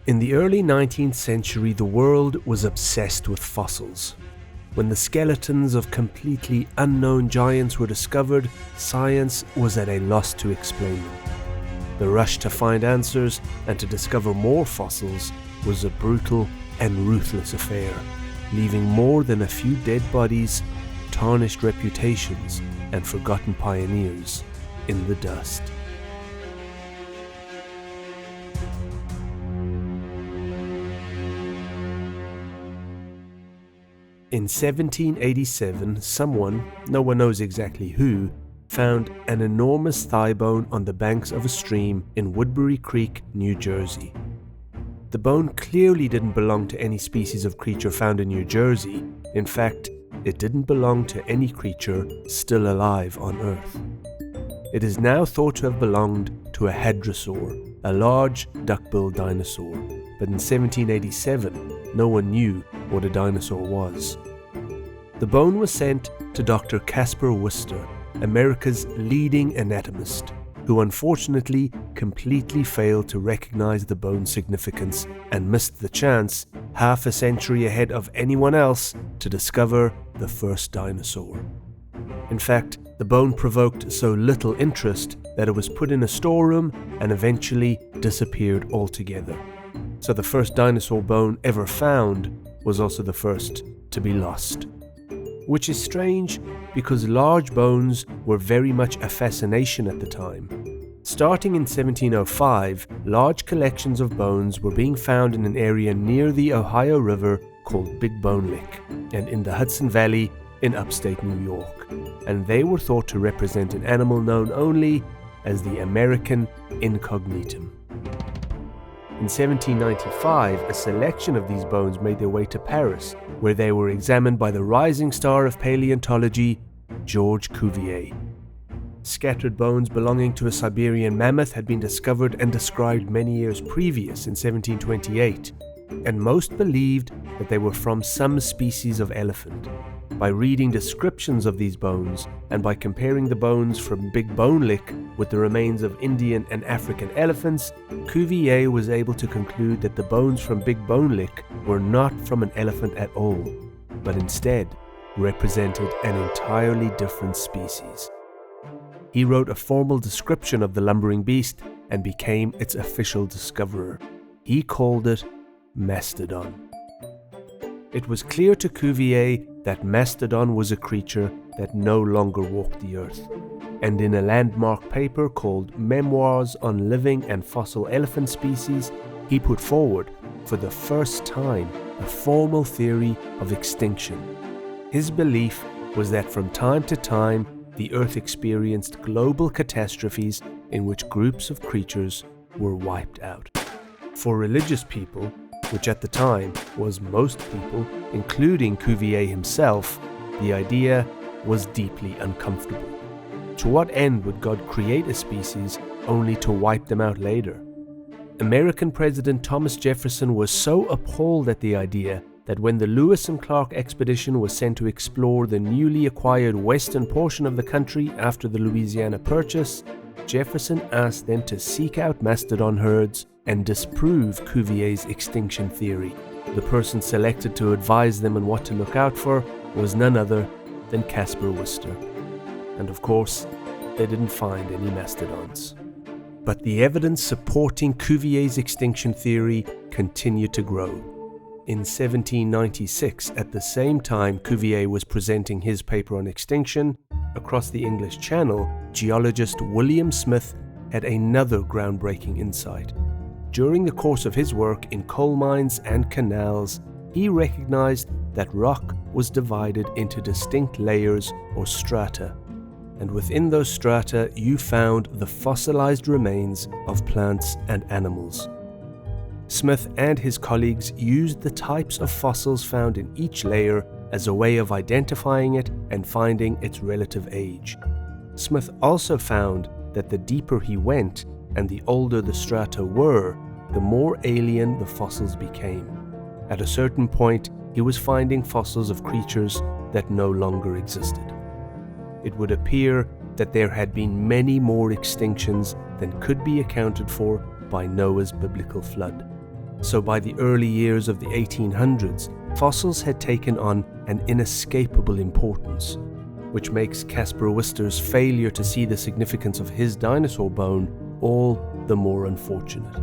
In the early 19th century, the world was obsessed with fossils. When the skeletons of completely unknown giants were discovered, science was at a loss to explain them. The rush to find answers and to discover more fossils was a brutal and ruthless affair, leaving more than a few dead bodies, tarnished reputations, and forgotten pioneers in the dust. In 1787, someone, no one knows exactly who, found an enormous thigh bone on the banks of a stream in Woodbury Creek, New Jersey. The bone clearly didn't belong to any species of creature found in New Jersey. In fact, it didn't belong to any creature still alive on Earth. It is now thought to have belonged to a hadrosaur, a large duck-billed dinosaur, but in 1787, no one knew what a dinosaur was. The bone was sent to Dr. Caspar Worcester, America's leading anatomist, who unfortunately completely failed to recognize the bone's significance and missed the chance, half a century ahead of anyone else, to discover the first dinosaur. In fact, the bone provoked so little interest that it was put in a storeroom and eventually disappeared altogether. So the first dinosaur bone ever found was also the first to be lost. Which is strange because large bones were very much a fascination at the time. Starting in 1705, large collections of bones were being found in an area near the Ohio River called Big Bone Lick and in the Hudson Valley in upstate New York, and they were thought to represent an animal known only as the American incognitum. In 1795, a selection of these bones made their way to Paris, where they were examined by the rising star of paleontology, Georges Cuvier. Scattered bones belonging to a Siberian mammoth had been discovered and described many years previous in 1728, and most believed that they were from some species of elephant. By reading descriptions of these bones and by comparing the bones from Big Bone Lick with the remains of Indian and African elephants, Cuvier was able to conclude that the bones from Big Bone Lick were not from an elephant at all, but instead represented an entirely different species. He wrote a formal description of the lumbering beast and became its official discoverer. He called it Mastodon. It was clear to Cuvier that Mastodon was a creature that no longer walked the earth, and in a landmark paper called Memoirs on Living and Fossil Elephant Species, he put forward, for the first time, a formal theory of extinction. His belief was that from time to time, the earth experienced global catastrophes in which groups of creatures were wiped out. For religious people, which at the time was most people, including Cuvier himself, the idea was deeply uncomfortable. To what end would God create a species only to wipe them out later? American President Thomas Jefferson was so appalled at the idea that when the Lewis and Clark expedition was sent to explore the newly acquired western portion of the country after the Louisiana Purchase, Jefferson asked them to seek out mastodon herds and disprove Cuvier's extinction theory. The person selected to advise them on what to look out for was none other than Caspar Worcester. And of course, they didn't find any mastodons. But the evidence supporting Cuvier's extinction theory continued to grow. In 1796, at the same time Cuvier was presenting his paper on extinction, across the English Channel, geologist William Smith had another groundbreaking insight. During the course of his work in coal mines and canals, he recognized that rock was divided into distinct layers or strata, and within those strata you found the fossilized remains of plants and animals. Smith and his colleagues used the types of fossils found in each layer as a way of identifying it and finding its relative age. Smith also found that the deeper he went and the older the strata were, the more alien the fossils became. At a certain point, he was finding fossils of creatures that no longer existed. It would appear that there had been many more extinctions than could be accounted for by Noah's biblical flood. so by the early years of the 1800s, fossils had taken on an inescapable importance, which makes Caspar Wister's failure to see the significance of his dinosaur bone all the more unfortunate.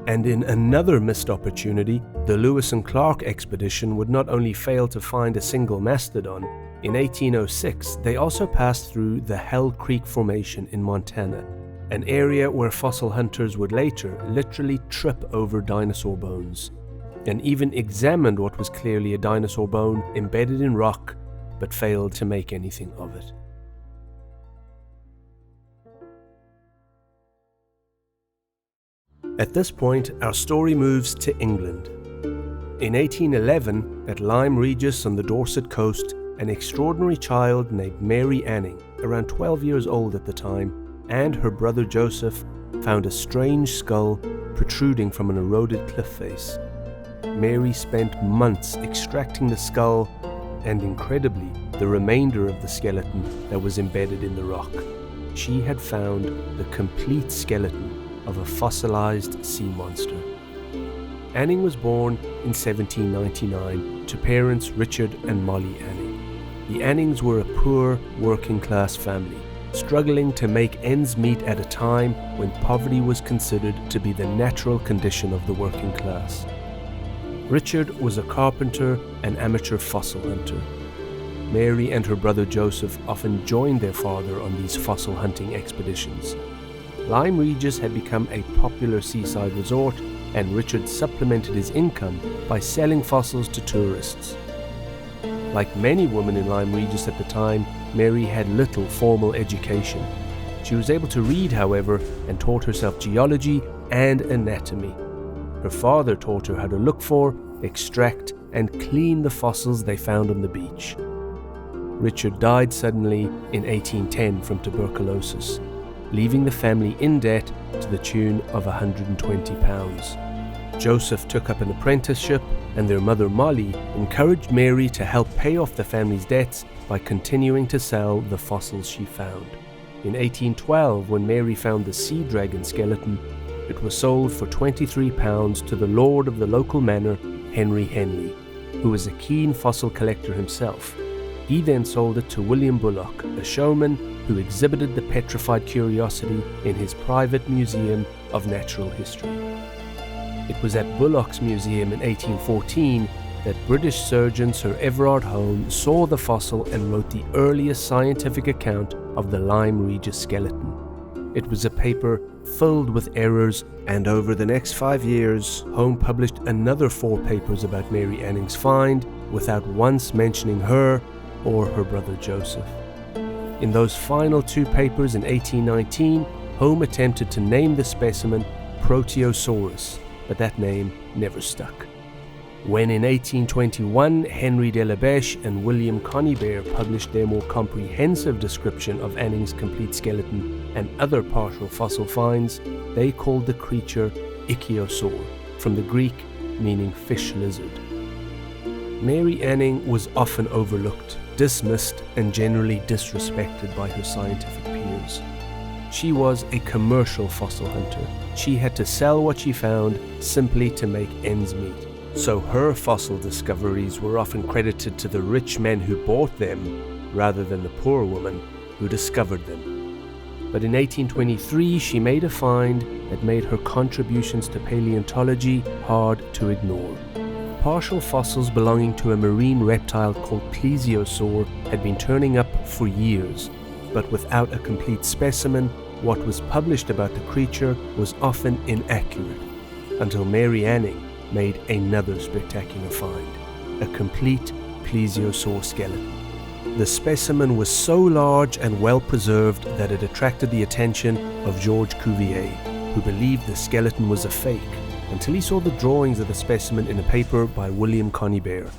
And in another missed opportunity, the Lewis and Clark expedition would not only fail to find a single mastodon. In 1806, they also passed through the Hell Creek Formation in Montana, an area where fossil hunters would later literally trip over dinosaur bones, and even examined what was clearly a dinosaur bone embedded in rock, but failed to make anything of it. At this point, our story moves to England. In 1811, at Lyme Regis on the Dorset coast, an extraordinary child named Mary Anning, around 12 years old at the time, and her brother Joseph found a strange skull protruding from an eroded cliff face. Mary spent months extracting the skull and, incredibly, the remainder of the skeleton that was embedded in the rock. She had found the complete skeleton of a fossilized sea monster. Anning was born in 1799 to parents Richard and Molly Anning. The Annings were a poor, working-class family, struggling to make ends meet at a time when poverty was considered to be the natural condition of the working class. Richard was a carpenter and amateur fossil hunter. Mary and her brother Joseph often joined their father on these fossil hunting expeditions. Lyme Regis had become a popular seaside resort, and Richard supplemented his income by selling fossils to tourists. Like many women in Lyme Regis at the time, Mary had little formal education. She was able to read, however, and taught herself geology and anatomy. Her father taught her how to look for, extract, and clean the fossils they found on the beach. Richard died suddenly in 1810 from tuberculosis, leaving the family in debt to the tune of £120. Joseph took up an apprenticeship, and their mother Molly encouraged Mary to help pay off the family's debts by continuing to sell the fossils she found. In 1812, when Mary found the sea dragon skeleton, it was sold for £23 to the lord of the local manor, Henry Henley, who was a keen fossil collector himself. He then sold it to William Bullock, a showman who exhibited the petrified curiosity in his private museum of natural history. It was at Bullock's museum in 1814 that British surgeon Sir Everard Hone saw the fossil and wrote the earliest scientific account of the Lyme Regis skeleton. It was a paper filled with errors, and over the next 5 years, Hone published another 4 papers about Mary Anning's find without once mentioning her or her brother Joseph. In those final 2 papers in 1819, Hone attempted to name the specimen Proteosaurus, but that name never stuck. When in 1821 Henry de la Beche and William Conybeare published their more comprehensive description of Anning's complete skeleton and other partial fossil finds, they called the creature Ichthyosaur, from the Greek meaning fish lizard. Mary Anning was often overlooked, dismissed, and generally disrespected by her scientific peers. She was a commercial fossil hunter. She had to sell what she found simply to make ends meet. So her fossil discoveries were often credited to the rich men who bought them rather than the poor woman who discovered them. But in 1823 she made a find that made her contributions to paleontology hard to ignore. Partial fossils belonging to a marine reptile called plesiosaur had been turning up for years, but without a complete specimen, what was published about the creature was often inaccurate, until Mary Anning made another spectacular find, a complete plesiosaur skeleton. The specimen was so large and well preserved that it attracted the attention of George Cuvier, who believed the skeleton was a fake, until he saw the drawings of the specimen in a paper by William Conybeare.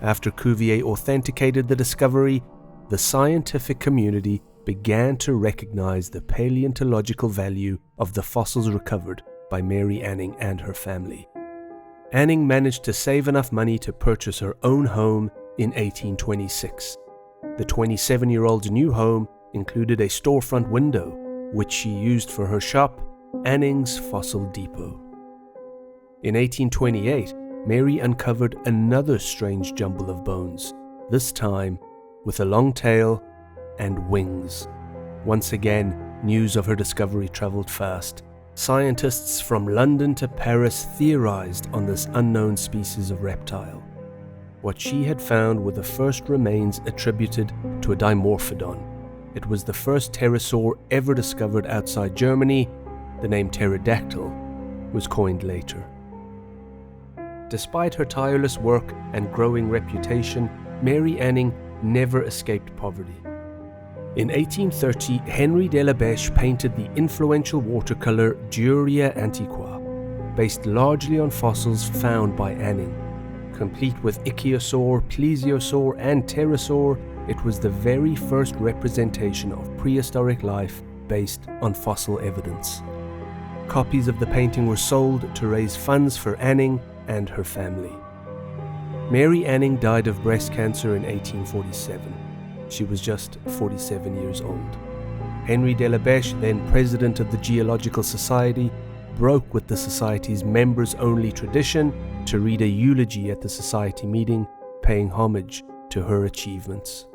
After Cuvier authenticated the discovery, the scientific community began to recognize the paleontological value of the fossils recovered by Mary Anning and her family. Anning managed to save enough money to purchase her own home in 1826. The 27-year-old's new home included a storefront window, which she used for her shop, Anning's Fossil Depot. In 1828, Mary uncovered another strange jumble of bones, this time with a long tail and wings. Once again, news of her discovery travelled fast. Scientists from London to Paris theorized on this unknown species of reptile. What she had found were the first remains attributed to a dimorphodon. It was the first pterosaur ever discovered outside Germany. The name pterodactyl was coined later. Despite her tireless work and growing reputation, Mary Anning never escaped poverty. In 1830, Henry de la Beche painted the influential watercolour Duria Antiqua, based largely on fossils found by Anning. Complete with ichthyosaur, plesiosaur and pterosaur, it was the very first representation of prehistoric life based on fossil evidence. Copies of the painting were sold to raise funds for Anning and her family. Mary Anning died of breast cancer in 1847. She was just 47 years old. Henry de la Beche, then president of the Geological Society, broke with the Society's members-only tradition to read a eulogy at the Society meeting, paying homage to her achievements.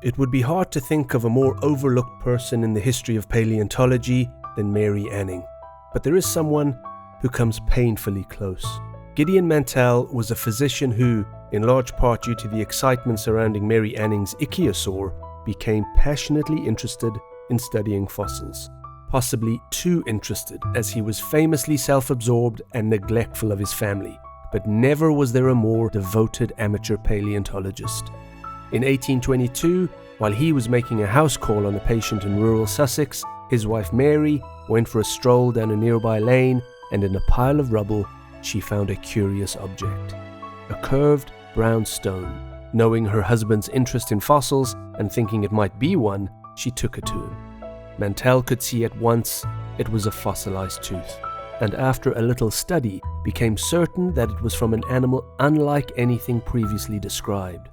It would be hard to think of a more overlooked person in the history of paleontology than Mary Anning, but there is someone who comes painfully close. Gideon Mantell was a physician who, in large part due to the excitement surrounding Mary Anning's ichthyosaur, became passionately interested in studying fossils. Possibly too interested, as he was famously self-absorbed and neglectful of his family, but never was there a more devoted amateur paleontologist. In 1822, while he was making a house call on a patient in rural Sussex, his wife Mary went for a stroll down a nearby lane, and in a pile of rubble, she found a curious object. A curved brown stone. Knowing her husband's interest in fossils and thinking it might be one, she took it to him. Mantell could see at once it was a fossilized tooth, and after a little study, became certain that it was from an animal unlike anything previously described.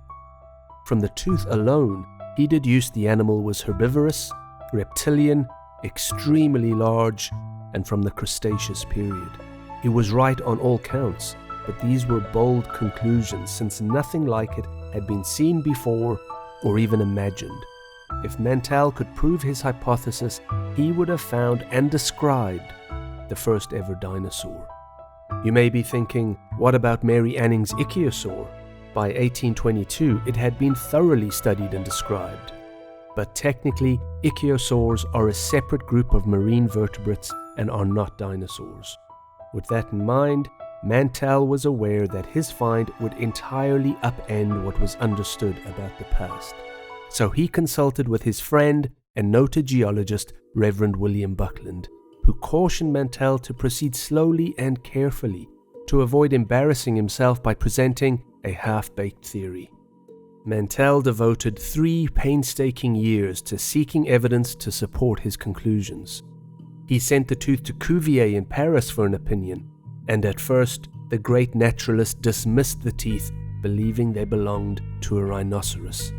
From the tooth alone, he deduced the animal was herbivorous, reptilian, extremely large, and from the Cretaceous period. He was right on all counts, but these were bold conclusions since nothing like it had been seen before or even imagined. If Mantell could prove his hypothesis, he would have found and described the first ever dinosaur. You may be thinking, what about Mary Anning's ichthyosaur? By 1822, it had been thoroughly studied and described. But technically, ichthyosaurs are a separate group of marine vertebrates and are not dinosaurs. With that in mind, Mantell was aware that his find would entirely upend what was understood about the past. So he consulted with his friend and noted geologist Reverend William Buckland, who cautioned Mantell to proceed slowly and carefully to avoid embarrassing himself by presenting a half-baked theory. Mantell devoted 3 painstaking years to seeking evidence to support his conclusions. He sent the tooth to Cuvier in Paris for an opinion, and at first the great naturalist dismissed the teeth, believing they belonged to a rhinoceros.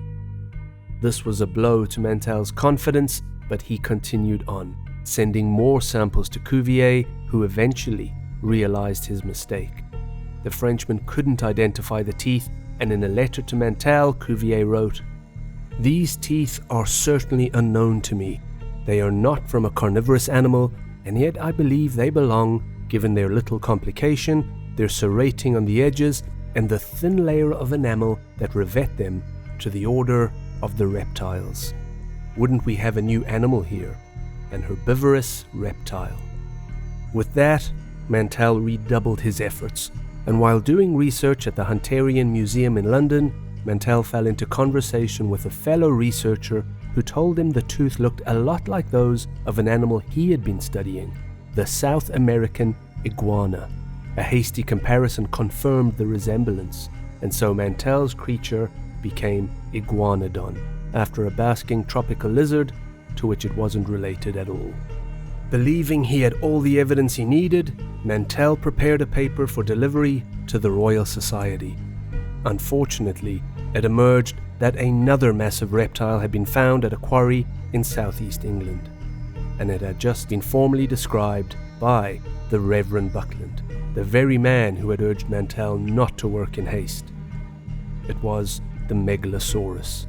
This was a blow to Mantell's confidence, but he continued on, sending more samples to Cuvier, who eventually realized his mistake. The Frenchman couldn't identify the teeth, and in a letter to Mantell, Cuvier wrote, "These teeth are certainly unknown to me. They are not from a carnivorous animal, and yet I believe they belong, given their little complication, their serrating on the edges, and the thin layer of enamel that rivet them, to the order of the reptiles. Wouldn't we have a new animal here? An herbivorous reptile." With that, Mantell redoubled his efforts, and while doing research at the Hunterian Museum in London, Mantell fell into conversation with a fellow researcher who told him the tooth looked a lot like those of an animal he had been studying, the South American iguana. A hasty comparison confirmed the resemblance, and so Mantell's creature became Iguanodon, after a basking tropical lizard to which it wasn't related at all. Believing he had all the evidence he needed, Mantell prepared a paper for delivery to the Royal Society. Unfortunately, it emerged that another massive reptile had been found at a quarry in southeast England, and it had just been formally described by the Reverend Buckland, the very man who had urged Mantell not to work in haste. It was the Megalosaurus.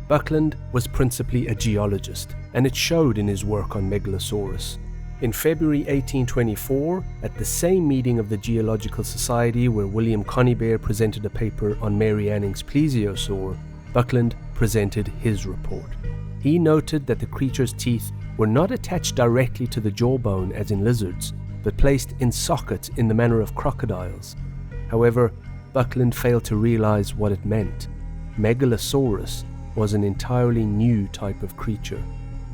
Buckland was principally a geologist, and it showed in his work on Megalosaurus. In February 1824, at the same meeting of the Geological Society where William Conybeare presented a paper on Mary Anning's plesiosaur, Buckland presented his report. He noted that the creature's teeth were not attached directly to the jawbone as in lizards, but placed in sockets in the manner of crocodiles. However, Buckland failed to realize what it meant. Megalosaurus was an entirely new type of creature.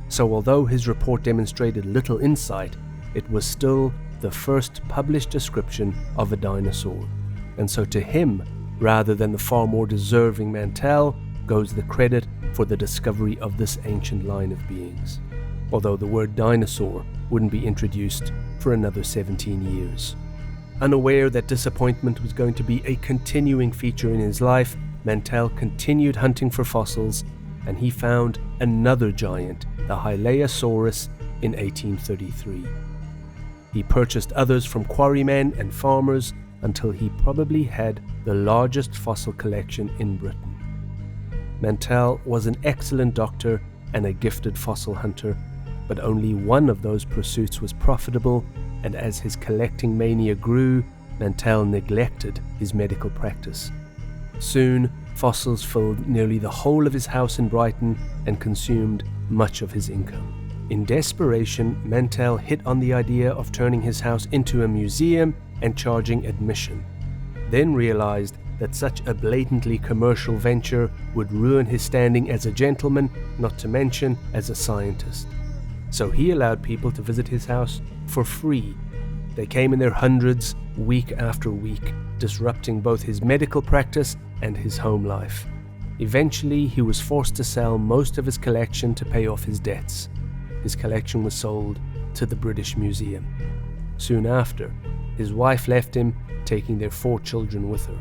So although his report demonstrated little insight, it was still the first published description of a dinosaur. And so to him, rather than the far more deserving Mantell, goes the credit for the discovery of this ancient line of beings. Although the word dinosaur wouldn't be introduced for another 17 years. Unaware that disappointment was going to be a continuing feature in his life, Mantell continued hunting for fossils, and he found another giant, the Hylaeosaurus, in 1833. He purchased others from quarrymen and farmers until he probably had the largest fossil collection in Britain. Mantell was an excellent doctor and a gifted fossil hunter, but only one of those pursuits was profitable, and as his collecting mania grew, Mantell neglected his medical practice. Soon, fossils filled nearly the whole of his house in Brighton and consumed much of his income. In desperation, Mantell hit on the idea of turning his house into a museum and charging admission, then realized that such a blatantly commercial venture would ruin his standing as a gentleman, not to mention as a scientist. So he allowed people to visit his house for free. They came in their hundreds, week after week, disrupting both his medical practice and his home life. Eventually, he was forced to sell most of his collection to pay off his debts. His collection was sold to the British Museum. Soon after, his wife left him, taking their 4 children with her.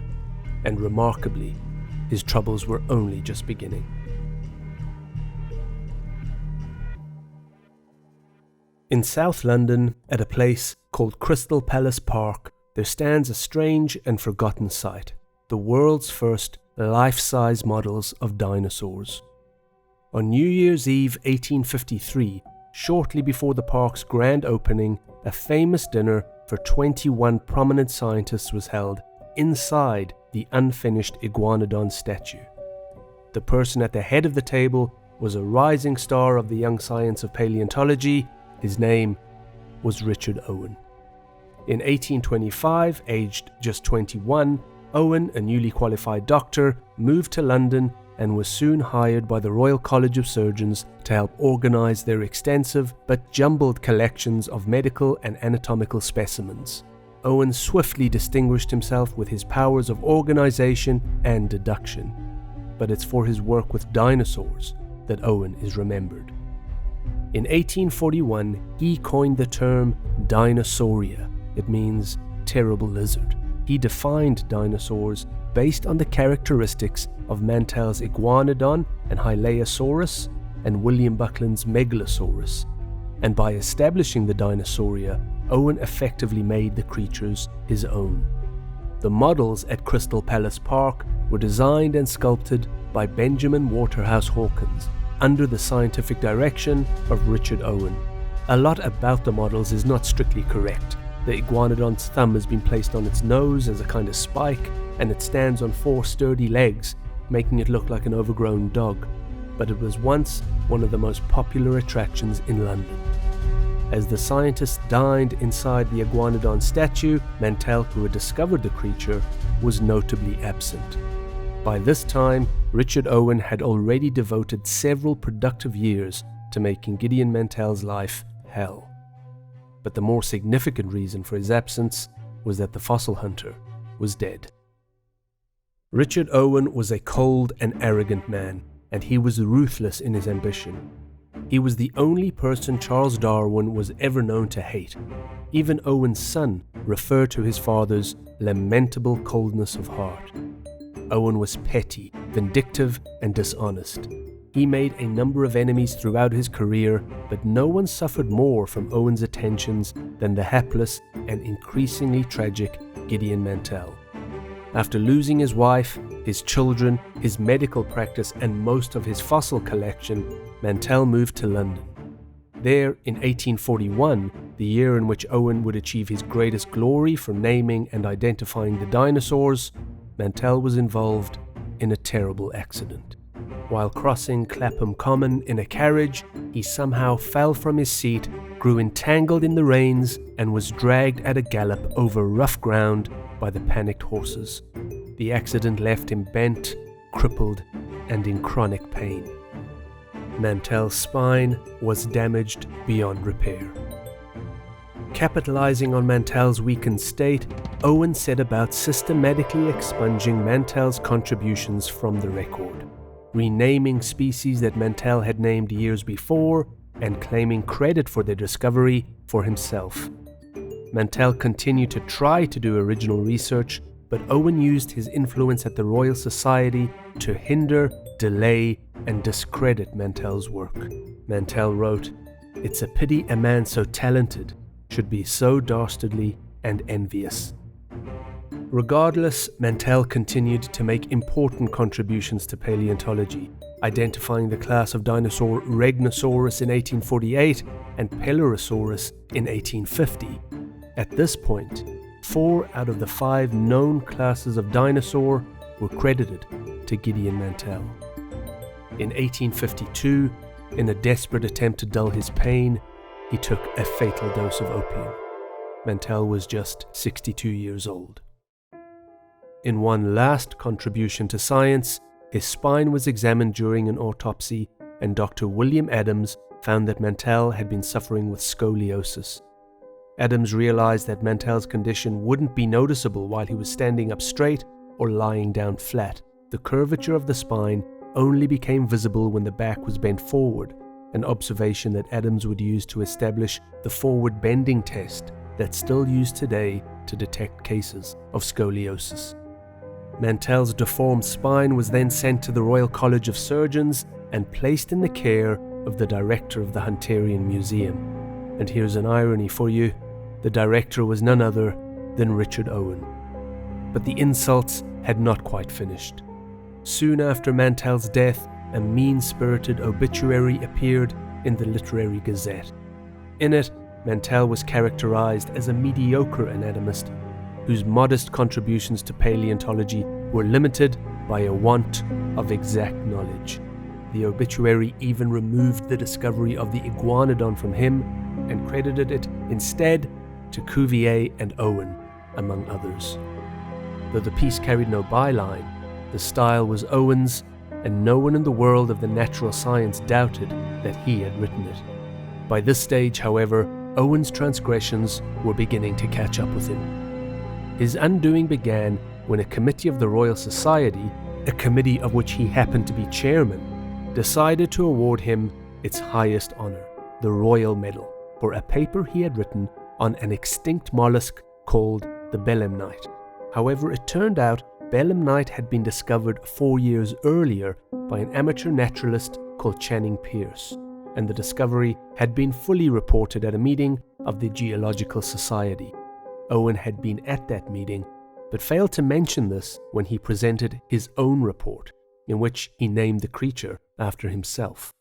And remarkably, his troubles were only just beginning. In South London, at a place called Crystal Palace Park, there stands a strange and forgotten sight, the world's first life-size models of dinosaurs. On New Year's Eve 1853, shortly before the park's grand opening, a famous dinner for 21 prominent scientists was held inside the unfinished iguanodon statue. The person at the head of the table was a rising star of the young science of paleontology. His name was Richard Owen. In 1825, aged just 21, Owen, a newly qualified doctor, moved to London and was soon hired by the Royal College of Surgeons to help organize their extensive but jumbled collections of medical and anatomical specimens. Owen swiftly distinguished himself with his powers of organization and deduction, but it's for his work with dinosaurs that Owen is remembered. In 1841, he coined the term Dinosauria. It means terrible lizard. He defined dinosaurs based on the characteristics of Mantell's Iguanodon and Hylaeosaurus and William Buckland's Megalosaurus, and by establishing the Dinosauria, Owen effectively made the creatures his own. The models at Crystal Palace Park were designed and sculpted by Benjamin Waterhouse Hawkins under the scientific direction of Richard Owen. A lot about the models is not strictly correct. The iguanodon's thumb has been placed on its nose as a kind of spike, and it stands on 4 sturdy legs, making it look like an overgrown dog. But it was once one of the most popular attractions in London. As the scientists dined inside the iguanodon statue, Mantell, who had discovered the creature, was notably absent. By this time, Richard Owen had already devoted several productive years to making Gideon Mantell's life hell. But the more significant reason for his absence was that the fossil hunter was dead. Richard Owen was a cold and arrogant man, and he was ruthless in his ambition. He was the only person Charles Darwin was ever known to hate. Even Owen's son referred to his father's lamentable coldness of heart. Owen was petty, vindictive, and dishonest. He made a number of enemies throughout his career, but no one suffered more from Owen's attentions than the hapless and increasingly tragic Gideon Mantell. After losing his wife, his children, his medical practice, and most of his fossil collection, Mantell moved to London. There, in 1841, the year in which Owen would achieve his greatest glory for naming and identifying the dinosaurs, Mantell was involved in a terrible accident. While crossing Clapham Common in a carriage, he somehow fell from his seat, grew entangled in the reins, and was dragged at a gallop over rough ground by the panicked horses. The accident left him bent, crippled, and in chronic pain. Mantell's spine was damaged beyond repair. Capitalizing on Mantell's weakened state, Owen set about systematically expunging Mantell's contributions from the record, renaming species that Mantell had named years before and claiming credit for their discovery for himself. Mantell continued to try to do original research, but Owen used his influence at the Royal Society to hinder, delay, and discredit Mantell's work. Mantell wrote, "It's a pity a man so talented should be so dastardly and envious." Regardless, Mantell continued to make important contributions to paleontology, identifying the class of dinosaur Regnosaurus in 1848 and Pelorosaurus in 1850. At this point, 4 out of the 5 known classes of dinosaur were credited to Gideon Mantell. In 1852, in a desperate attempt to dull his pain, he took a fatal dose of opium. Mantell was just 62 years old. In one last contribution to science, his spine was examined during an autopsy, and Dr. William Adams found that Mantell had been suffering with scoliosis. Adams realized that Mantell's condition wouldn't be noticeable while he was standing up straight or lying down flat. The curvature of the spine only became visible when the back was bent forward, an observation that Adams would use to establish the forward bending test that's still used today to detect cases of scoliosis. Mantell's deformed spine was then sent to the Royal College of Surgeons and placed in the care of the director of the Hunterian Museum. And here's an irony for you: the director was none other than Richard Owen. But the insults had not quite finished. Soon after Mantell's death, a mean-spirited obituary appeared in the Literary Gazette. In it, Mantell was characterized as a mediocre anatomist whose modest contributions to paleontology were limited by a want of exact knowledge. The obituary even removed the discovery of the iguanodon from him and credited it instead to Cuvier and Owen, among others. Though the piece carried no byline, the style was Owen's, and no one in the world of the natural science doubted that he had written it. By this stage, however, Owen's transgressions were beginning to catch up with him. His undoing began when a committee of the Royal Society, a committee of which he happened to be chairman, decided to award him its highest honor, the Royal Medal, for a paper he had written on an extinct mollusk called the belemnite. However, it turned out belemnite had been discovered 4 years earlier by an amateur naturalist called Channing Pearce, and the discovery had been fully reported at a meeting of the Geological Society. Owen had been at that meeting, but failed to mention this when he presented his own report, in which he named the creature after himself.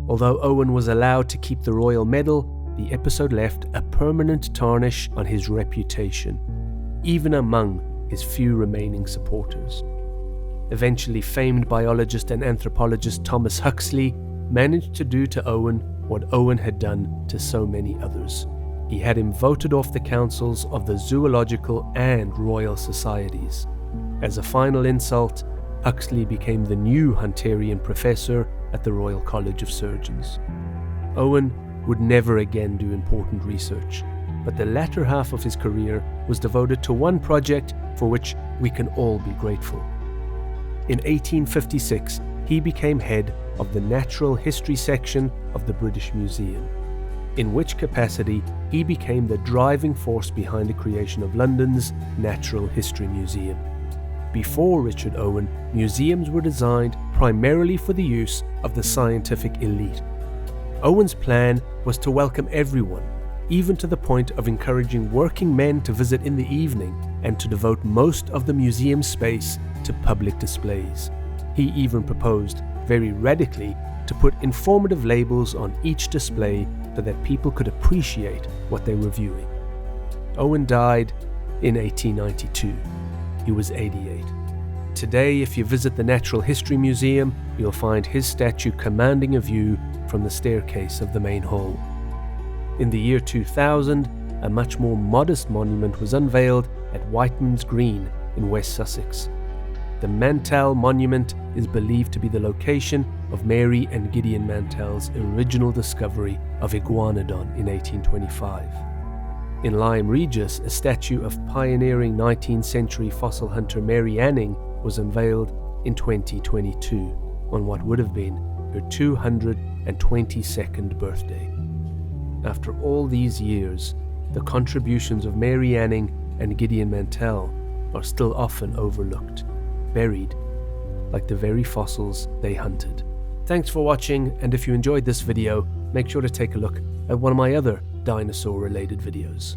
Although Owen was allowed to keep the Royal Medal, the episode left a permanent tarnish on his reputation, even among his few remaining supporters. Eventually, famed biologist and anthropologist Thomas Huxley managed to do to Owen what Owen had done to so many others. He had him voted off the councils of the zoological and royal societies. As a final insult, Huxley became the new Hunterian professor at the Royal College of Surgeons. Owen would never again do important research, but the latter half of his career was devoted to one project for which we can all be grateful. In 1856, he became head of the Natural History section of the British Museum, in which capacity he became the driving force behind the creation of London's Natural History Museum. Before Richard Owen, museums were designed primarily for the use of the scientific elite. Owen's plan was to welcome everyone, even to the point of encouraging working men to visit in the evening and to devote most of the museum space to public displays. He even proposed, very radically, to put informative labels on each display so that people could appreciate what they were viewing. Owen died in 1892. He was 88. Today, if you visit the Natural History Museum, you'll find his statue commanding a view from the staircase of the main hall. In the year 2000, a much more modest monument was unveiled at Whiteman's Green in West Sussex. The Mantell monument is believed to be the location of Mary and Gideon Mantell's original discovery of Iguanodon in 1825. In Lyme Regis, a statue of pioneering 19th century fossil hunter Mary Anning was unveiled in 2022 on what would have been her 222nd birthday. After all these years, the contributions of Mary Anning and Gideon Mantell are still often overlooked, buried like the very fossils they hunted. Thanks for watching, and if you enjoyed this video, make sure to take a look at one of my other dinosaur-related videos.